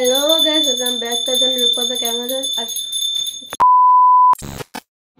Hello guys, welcome back to the Rupata Camera.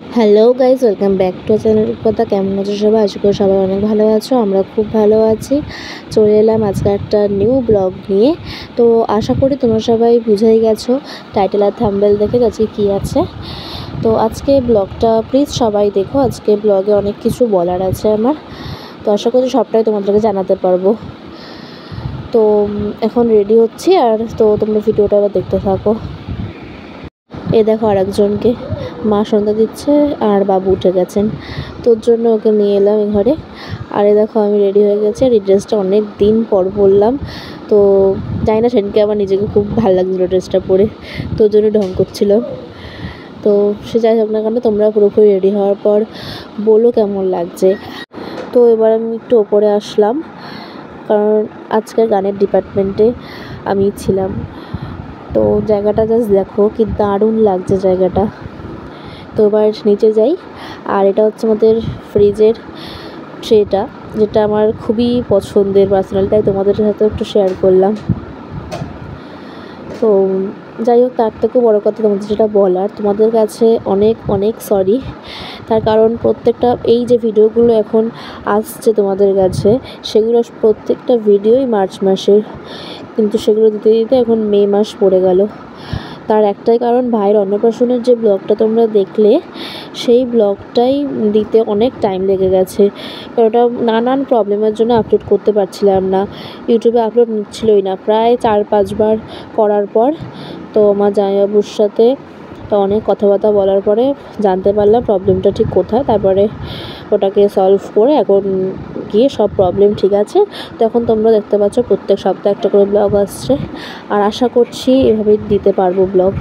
Hello guys, welcome back to channel রূপকথা। কেমন আছো সবাই? আশা করি সবাই অনেক ভালো আছো। আমরা খুব ভালো আছি। চলে এলাম আজকে একটা নিউ ব্লগ নিয়ে। তো আশা করি তোমরা সবাই বুঝেই গেছো টাইটেল আর থাম্বনেল দেখে আজকে কী আছে। তো আজকে ব্লগটা প্লিজ সবাই দেখো। আজকে ব্লগে অনেক কিছু বলার আছে আমার, তো আশা করি সবটাই তোমাদেরকে জানাতে পারবো। তো এখন রেডি হচ্ছি, আর তো তোমরা ভিডিওটা আবার দেখতে থাকো। এ দেখো আরেকজনকে মা সন্ধ্যা দিচ্ছে, আর বাবু উঠে গেছেন, তোর জন্য ওকে নিয়ে এলাম ঘরে। আর এ দেখো আমি রেডি হয়ে গেছি, আর এই ড্রেসটা অনেক দিন পর পরলাম। তো জানি না, সেদিনকে আমার নিজেকে খুব ভালো লাগছিলো ড্রেসটা পরে, তোর জন্য ঢং করছিল। তো সে যাই হোক না কেন, তোমরা পুরোপুরি রেডি হওয়ার পর বলো কেমন লাগছে। তো এবার আমি একটু ওপরে আসলাম, কারণ আজকের গানের ডিপার্টমেন্টে আমি ছিলাম। তো জায়গাটা জাস্ট দেখো কি দারুণ লাগছে জায়গাটা। তো এবার নিচে যাই। আর এটা হচ্ছে আমাদের ফ্রিজের ট্রেটা, যেটা আমার খুবই পছন্দের পার্সোনাল, তাই তোমাদের সাথে একটু শেয়ার করলাম। তো যাই হোক, তার থেকেও বড়ো কথা তোমাদের যেটা বলার, তোমাদের কাছে অনেক অনেক সরি। তার কারণ প্রত্যেকটা এই যে ভিডিওগুলো এখন আসছে তোমাদের কাছে, সেগুলো প্রত্যেকটা ভিডিওই মার্চ মাসের, কিন্তু সেগুলো দিতে দিতে এখন মে মাস পড়ে গেল। তার একটাই কারণ, ভাইয়ের অন্নপ্রাশনের যে ব্লগটা তোমরা দেখলে, সেই ব্লগটাই দিতে অনেক টাইম লেগে গেছে। কারণ ওটা নানান প্রবলেমের জন্য আপলোড করতে পারছিলাম না, ইউটিউবে আপলোড নিচ্ছিলই না প্রায় 4-5 বার করার পর। তো আমার জামাইবাবুর সাথে অনেক কথাবার্তা বলার পরে জানতে পারলাম প্রবলেমটা ঠিক কোথায়। তারপরে ওটাকে সলভ করে এখন গিয়ে সব প্রবলেম ঠিক আছে। তো এখন তোমরা দেখতে পাচ্ছ প্রত্যেক সপ্তাহে একটা করে ব্লগ আসছে, আর আশা করছি এভাবেই দিতে পারবো ব্লগ।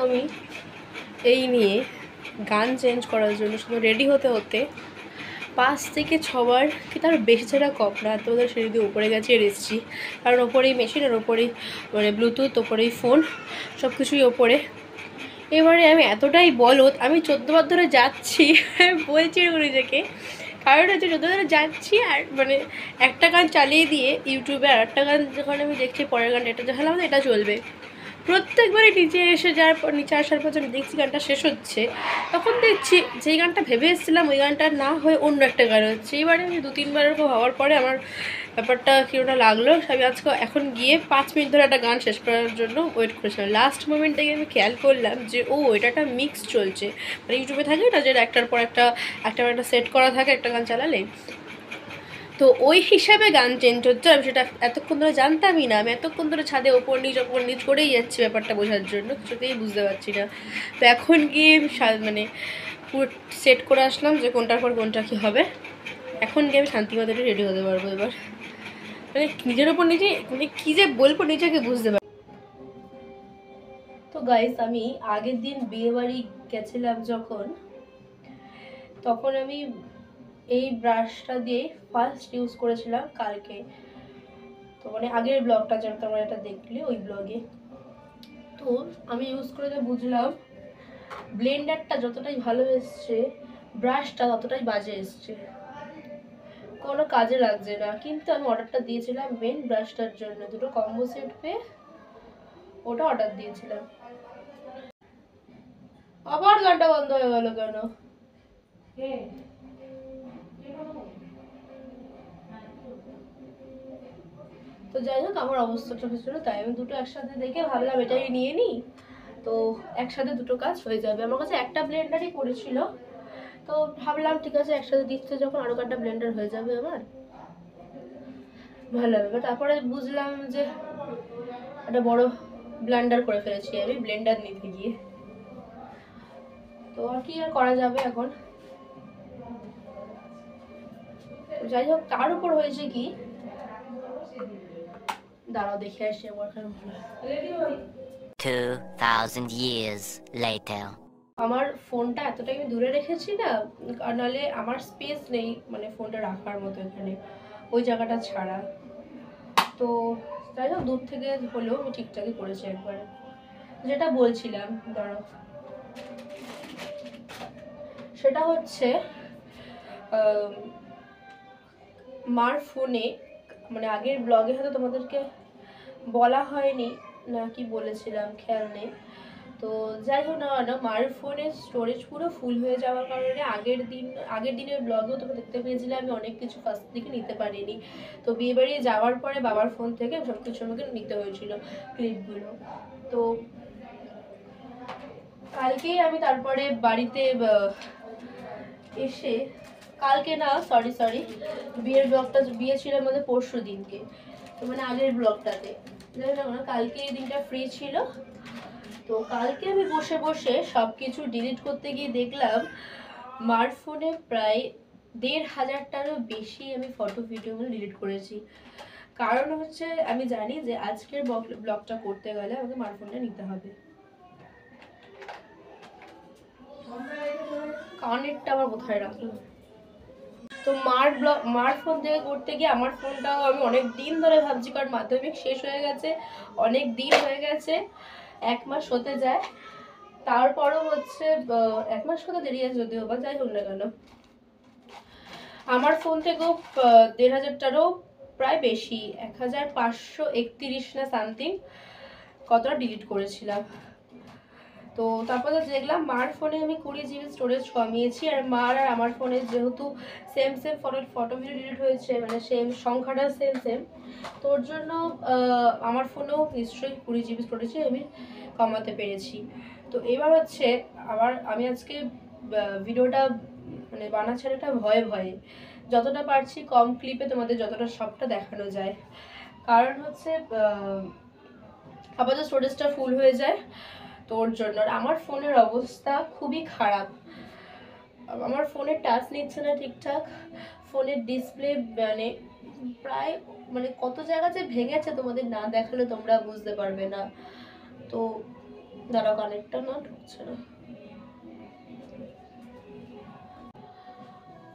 আমি এই নিয়ে গান চেঞ্জ করার জন্য শুধু রেডি হতে হতে 5 থেকে 6 বার কি তার বেশি ছাড়া কম না, তোমাদের সিঁড়ি দিয়ে উপরে গেছে এসেছি। কারণ ওপরেই মেশিন, আর ওপরেই মানে ব্লুটুথ, ওপরেই ফোন, সব কিছুই ওপরে। এবারে আমি এতটাই বলদ, আমি 14 বার ধরে যাচ্ছি বলছি নিজেকে। কারণ হচ্ছে 14 ধরে যাচ্ছি, আর মানে একটা গান চালিয়ে দিয়ে ইউটিউবে আর একটা গান যখন আমি দেখছি পরের গানটা এটা দেখালাম না, এটা চলবে। প্রত্যেকবারই নিচে এসে যাওয়ার পর, নিচে আসার পর যখন দেখছি গানটা শেষ হচ্ছে, তখন দেখছি যেই গানটা ভেবে এসেছিলাম ওই গানটা না হয়ে অন্য একটা গান হচ্ছে। এবারে আমি 2-3 বার এরকম হওয়ার পরে আমার ব্যাপারটা কীরকম লাগলো। আমি আজকে এখন গিয়ে 5 মিনিট ধরে একটা গান শেষ করার জন্য ওয়েট করেছিলাম। লাস্ট মোমেন্টে গিয়ে আমি খেয়াল করলাম যে এটা একটা মিক্স চলছে, মানে ইউটিউবে থাকে না যে একটার পর একটা সেট করা থাকে একটা গান চালালে, তো ওই হিসাবে গান চেঞ্জ হচ্ছে। আমি সেটা এতক্ষণ ধরে জানতামই না। আমি এতক্ষণ ধরে ছাদে ওপর নিচ করেই যাচ্ছি ব্যাপারটা বোঝার জন্য, কিছুতেই বুঝতে পারছি না। তো এখন গিয়ে মানে পুরো সেট করে আসলাম যে কোনটার পর কোনটা কী হবে। এখন গিয়ে আমি শান্তিমতো রেডি হতে পারবো এবার। মানে নিজের ওপর নিজে মানে কী যে বলবো নিজেকে বুঝতে পারি। তো গাইস, আমি আগের দিন বিয়েবাড়ি গেছিলাম যখন, তখন আমি এই ব্রাশটা দিয়ে ফার্স্ট ইউজ করেছিলাম কালকে। তো মানে আগের ব্লগটা যেন তোমরা এটা দেখলে ওই ব্লগে, তো আমি ইউজ করে যা বুঝলাম, ব্লেন্ডারটা যতটাই ভালো এসছে ব্রাশটা ততটাই বাজে এসছে, কোনো কাজে লাগছে না। কিন্তু আমি অর্ডারটা দিয়েছিলাম মেন ব্রাশটার জন্য, দুটো কম্বো সেট পেয়ে ওটা অর্ডার দিয়েছিলাম। আবার গানটা বন্ধ হয়ে গেল কেন? তো যাই হোক, আমার অবস্থাটা হয়েছিল তাই আমি দুটো একসাথে দেখে ভাবলাম এটাই নিয়ে নিই, তো একসাথে দুটো কাজ হয়ে যাবে। আমার কাছে একটা ব্লেন্ডারই পড়েছিল, তো ভাবলাম ঠিক আছে একসাথে দিচ্ছে যখন আরও একটা ব্লেন্ডার হয়ে যাবে আমার ভালো হবে। তারপরে বুঝলাম যে একটা বড় ব্লেন্ডার করে ফেলেছি আমি ব্লেন্ডার নিতে গিয়ে। তো আর কি আর করা যাবে এখন। যাই হোক, তার উপর হয়েছে কি, দাঁড়াও দেখে আসি আমার এখানে 2000 years later. আমার ফোনটা এতটাই আমি দূরে রেখেছি না, নাহলে আমার স্পেস নেই মানে ফোনটা রাখার মতো এখানে, ওই জায়গাটা ছাড়া। তো যাই হোক, দূর থেকে হলেও আমি ঠিকঠাকই করেছি একবার। যেটা বলছিলাম, দাঁড়াও, সেটা হচ্ছে মার ফোনে, মানে আগের ব্লগে হয়তো তোমাদেরকে বলা হয়নি না কি বলেছিলাম খেয়াল নেই। তো যাই হোক না কেন, মার ফোনের স্টোরেজ পুরো ফুল হয়ে যাওয়ার কারণে আগের দিনের ব্লগেও তোমরা দেখতে পেয়েছিলে আমি অনেক কিছু ফার্স্ট দিকে নিতে পারিনি। তো বিয়েবাড়ি যাওয়ার পরে বাবার ফোন থেকে সব কিছু আমাকে নিতে হয়েছিল ক্লিপগুলো। তো কালকেই আমি তারপরে বাড়িতে এসে, কালকে না সরি বিয়ে ছিল আমাদের পরশু দিনকে, তো মানে আগের ব্লগটাতে কালকে এই দিনটা ফ্রি ছিল। তো কালকে আমি বসে বসে সব কিছু ডিলিট করতে গিয়ে দেখলাম মার ফোনে প্রায় ১,৫০০টারও বেশি আমি ফটো ভিডিওগুলো ডিলিট করেছি। কারণ হচ্ছে আমি জানি যে আজকের ব্লগটা করতে গেলে আমাকে মার ফোনটা নিতে হবে। কানেরটা আমার কোথায় রাখলাম? তো মার ফোন থেকে করতে গিয়ে আমার ফোনটাও আমি অনেক দিন ধরে ভাবছি, কারণ মাধ্যমিক শেষ হয়ে গেছে, অনেক দিন হয়ে গেছে, 1 মাস হতে যায়। তারপরও হচ্ছে 1 মাস হতে দেরি আছে যদিও বা, যাই হোক না কেন আমার ফোন থেকেও ১,৫০০টারও প্রায় বেশি, ১,৫৩১ না সামথিং কতটা ডিলিট করেছিলাম। তো তারপরে দেখলাম মার ফোনে আমি 20 GB স্টোরেজ কমিয়েছি, আর মার আর আমার ফোনে যেহেতু সেম ফটো ভিডিও ডিলিট হয়েছে, মানে সেম সংখ্যাটা সেম, তোর জন্য আমার ফোনেও নিশ্চয়ই 20 GB স্টোরেজে আমি কমাতে পেরেছি। তো এবার হচ্ছে আমি আজকে ভিডিওটা মানে বানাচ্ছি একটা ভয়ে যতটা পারছি কম ক্লিপে তোমাদের যতটা সবটা দেখানো যায়। কারণ হচ্ছে আপাতত স্টোরেজটা ফুল হয়ে যায় তোর জন্য। আর আমার ফোনের অবস্থা খুবই খারাপ, আমার ফোনের টাচ নিচ্ছে না ঠিকঠাক, ফোনের ডিসপ্লে মানে প্রায় মানে কত জায়গা যে ভেঙেছে তোমাদের না দেখালে তোমরা বুঝতে পারবে না। তো দাঁড়াও, কানেক্টটা না ঢুকছে না।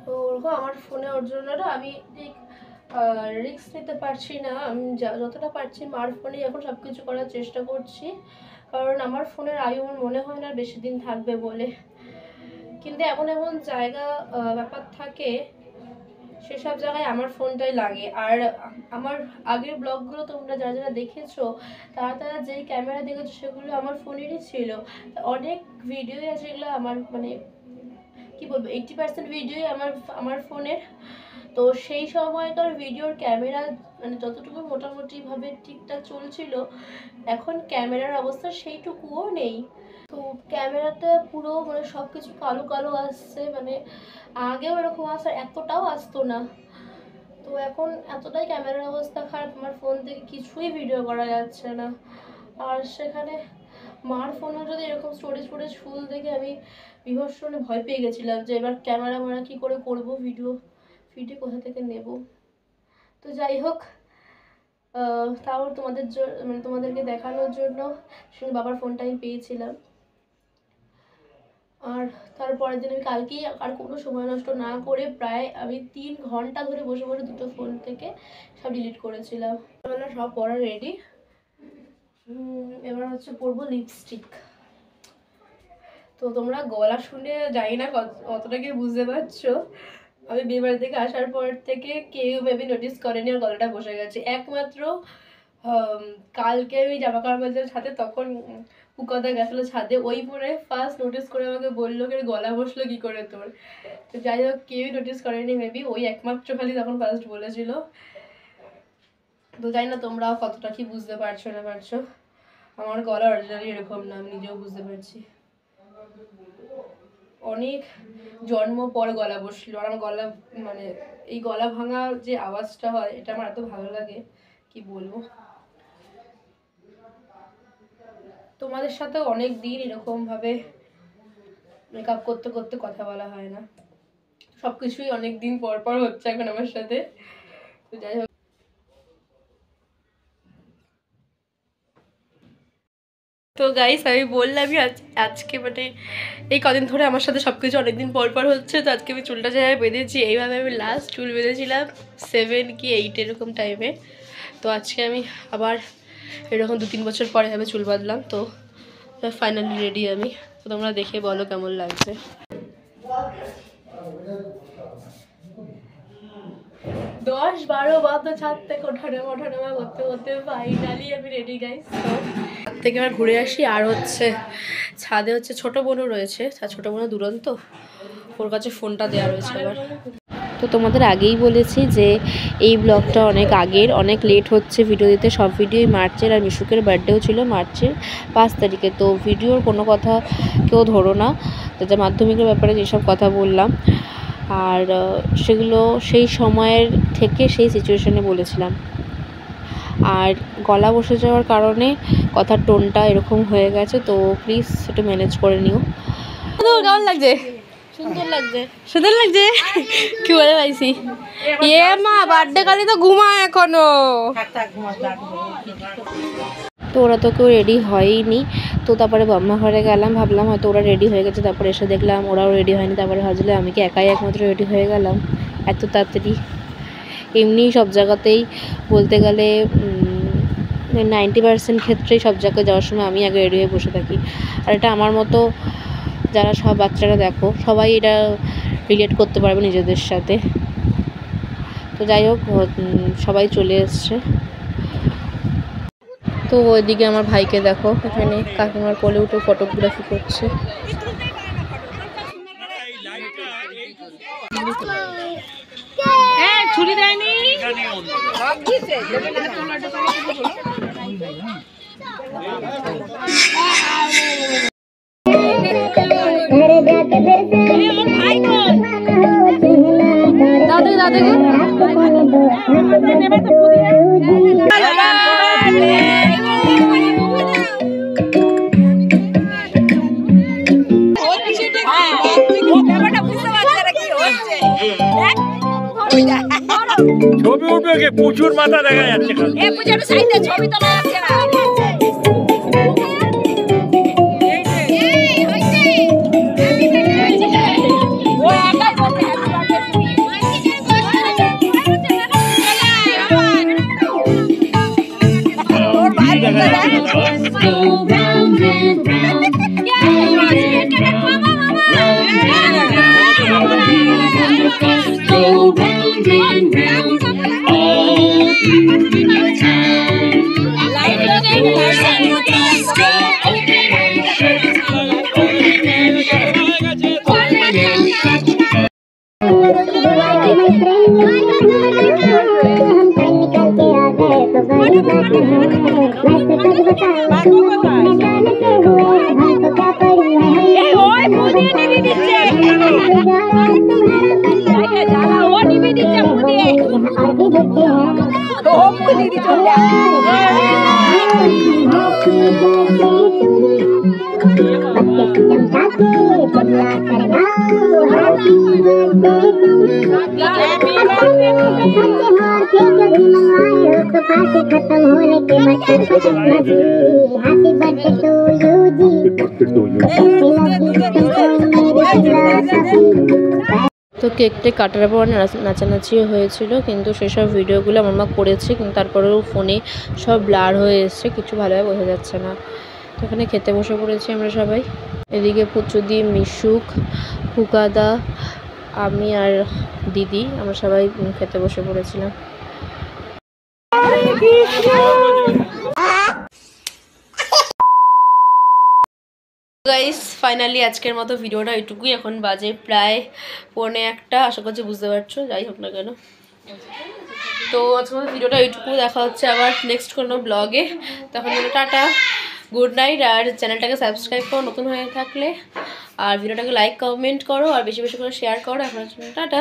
তো ওরকম আমার ফোনে ওর জন্য না আমি ঠিক রিস্ক নিতে পারছি না। আমি যতটা পারছি মার ফোনে এখন সব কিছু করার চেষ্টা করছি, কারণ আমার ফোনের আয়ু আমার মনে হয় না বেশি দিন থাকবে বলে। কিন্তু এমন জায়গা ব্যাপার থাকে, সেসব জায়গায় আমার ফোনটাই লাগে। আর আমার আগের ব্লগগুলো তোমরা যারা দেখেছো তারা যেই ক্যামেরা দেখেছো সেগুলো আমার ফোনেরই ছিল। অনেক ভিডিওই আছে যেগুলো আমার মানে কি বলবো 80% ভিডিওই আমার ফোনের। তো সেই সময়কার ভিডিওর ক্যামেরা মানে যতটুকু মোটামুটিভাবে ঠিকঠাক চলছিল, এখন ক্যামেরার অবস্থা সেইটুকুও নেই। তো ক্যামেরাতে পুরো মানে সব কিছু কালো কালো আসছে, মানে আগেও এরকম এতটাও আসতো না। তো এখন এতটাই ক্যামেরার অবস্থা খারাপ, আমার ফোন থেকে কিছুই ভিডিও করা যাচ্ছে না। আর সেখানে মার ফোনও যদি এরকম স্টোরেজ ফুল দেখে আমি বিভৎস ভয় পেয়ে গেছিলাম যে এবার ক্যামেরা কী করে করবো, ভিডিও কোথা থেকে নেব। তো যাই হোক, তাও মানে তোমাদেরকে দেখানোর জন্য বাবার ফোনটা আমি পেয়েছিলাম। আর তারপরের দিন আমি কালকেই আর কোনো সময় নষ্ট না করে প্রায় আমি 3 ঘন্টা ধরে বসে দুটো ফোন থেকে সব ডিলিট করেছিলাম। সব পড়া রেডি, এবার হচ্ছে পরবো লিপস্টিক। তো তোমরা গলা শুনে জানি না কতটা কি বুঝতে পারছো, আমি বিয়েবাড়ি থেকে আসার পর থেকে কেউ মেবি নোটিস করেনি আর গলাটা বসে গেছে। একমাত্র কালকে আমি জামা কাপড় মেলতে ছাদে, তখন পুকদা গেছিলো ছাদে, ওই পরে ফার্স্ট নোটিস করে আমাকে বললো কি গলা বসলো কি করে তোর। তো যাই হোক কেউই নোটিস করেনি, মেবি ওই একমাত্র খালি তখন ফার্স্ট বলেছিল। তো জানি না তোমরা কতটা কি বুঝতে পারছো না পারছো, আমার গলা অরিজিনালি এরকম না, আমি নিজেও বুঝতে পারছি। অনেক জন্ম পর গলা বসলো, আর আমার গলা মানে এই গলা ভাঙা যে আওয়াজটা হয় এটা আমার এত ভালো লাগে কি বলবো। তোমাদের সাথে অনেক দিন এরকম ভাবে মেকআপ করতে করতে কথা বলা হয় না, সবকিছুই অনেক দিন পর হচ্ছে এখন আমার সাথে। তো যাই হোক, তো গাইস আমি বললামই আজকে মানে এই কদিন ধরে আমার সাথে সব কিছু অনেকদিন পর হচ্ছে। তো আজকে আমি চুলটা যেভাবে বেঁধেছি এইভাবে আমি লাস্ট চুল বেঁধেছিলাম 7 কি 8 এরকম টাইমে। তো আজকে আমি আবার এরকম 2-3 বছর পরে আমি চুল বাঁধলাম। তো ফাইনালি রেডি আমি। তো তোমরা দেখে বলো কেমন লাগছে। 10-12 বার তো ছাদ থেকে ওঠানামা করতে করতে ফাইনালি আমি রেডি গাইস। তো ছাদ থেকে আবার ঘুরে আসি। আর হচ্ছে ছাদে হচ্ছে ছোটো বোনও রয়েছে, ছোটো বোনও দুরন্ত, ওর কাছে ফোনটা দেওয়া রয়েছে আবার। তো তোমাদের আগেই বলেছি যে এই ব্লগটা অনেক আগের, অনেক লেট হচ্ছে ভিডিও দিতে। সব ভিডিওই মার্চের, আর মিশুকের বার্থডেও ছিল মার্চের 5 তারিখে। তো ভিডিওর কোনো কথা কেউ ধরো না, যাতে মাধ্যমিকের ব্যাপারে যেসব কথা বললাম আর সেগুলো সেই সময়ের থেকে সেই সিচুয়েশনে বলেছিলাম। আর গলা বসে যাওয়ার কারণে কথার টোনটা এরকম হয়ে গেছে, তো প্লিজ একটু ম্যানেজ করে নিও। কেমন লাগছে? সুন্দর লাগছে, সুন্দর লাগছে। কি বলে পাইছি এ মা, বার্থডে কালি তো ঘুমায় এখনো। তো ওরা তো কেউ রেডি হয়নি। তো তারপরে বাম্মা ঘরে গেলাম, ভাবলাম হয়তো ওরা রেডি হয়ে গেছে, তারপরে এসে দেখলাম ওরাও রেডি হয়নি। তারপরে ভাবলে আমি কি একাই একমাত্র রেডি হয়ে গেলাম এত তাড়াতাড়ি? এমনিই সব জায়গাতেই বলতে গেলে 90% ক্ষেত্রেই সব জায়গায় যাওয়ার সময় আমি আগে রেডি হয়ে বসে থাকি। আর এটা আমার মতো যারা সব বাচ্চারা দেখো সবাই এটা রিলেট করতে পারবে নিজেদের সাথে। তো যাই হোক, সবাই চলে এসছে। তো ওইদিকে আমার ভাইকে দেখো, এখানে কাকিমার কোলে উঠে ফটোগ্রাফি করছে। ছুরি দেয়নি। ছবি উঠবে কি? প্রচুর মাথা দেখা যাচ্ছে। ছবি তোলা যাচ্ছে না। তো কেকটা কাটার পর নাচানাচিও হয়েছিল, কিন্তু সেসব ভিডিওগুলো আমার মা করেছে, কিন্তু তারপরেও ফোনে সব ব্লার হয়ে এসছে, কিছু ভালোভাবে বোঝা যাচ্ছে না। তো এখানে খেতে বসে পড়েছি আমরা সবাই। এদিকে পুচুদি, মিশুক, ফুকাদা, আমি আর দিদি আমরা সবাই খেতে বসে পড়েছিলাম। গাইস ফাইনালি আজকের মতো ভিডিওটা এইটুকুই। এখন বাজে প্রায় 1:45, আশা করছি বুঝতে পারছো, যাই হোক না কেন। তো আজকের মতো ভিডিওটা এইটুকু, দেখা হচ্ছে আবার নেক্সট কোনো ব্লগে। তখন টাটা, গুড নাইট। আর চ্যানেলটাকে সাবস্ক্রাইব করো নতুন হয়ে থাকলে, আর ভিডিওটাকে লাইক কমেন্ট করো, আর বেশি বেশি করে শেয়ার করো। এখন টাটা।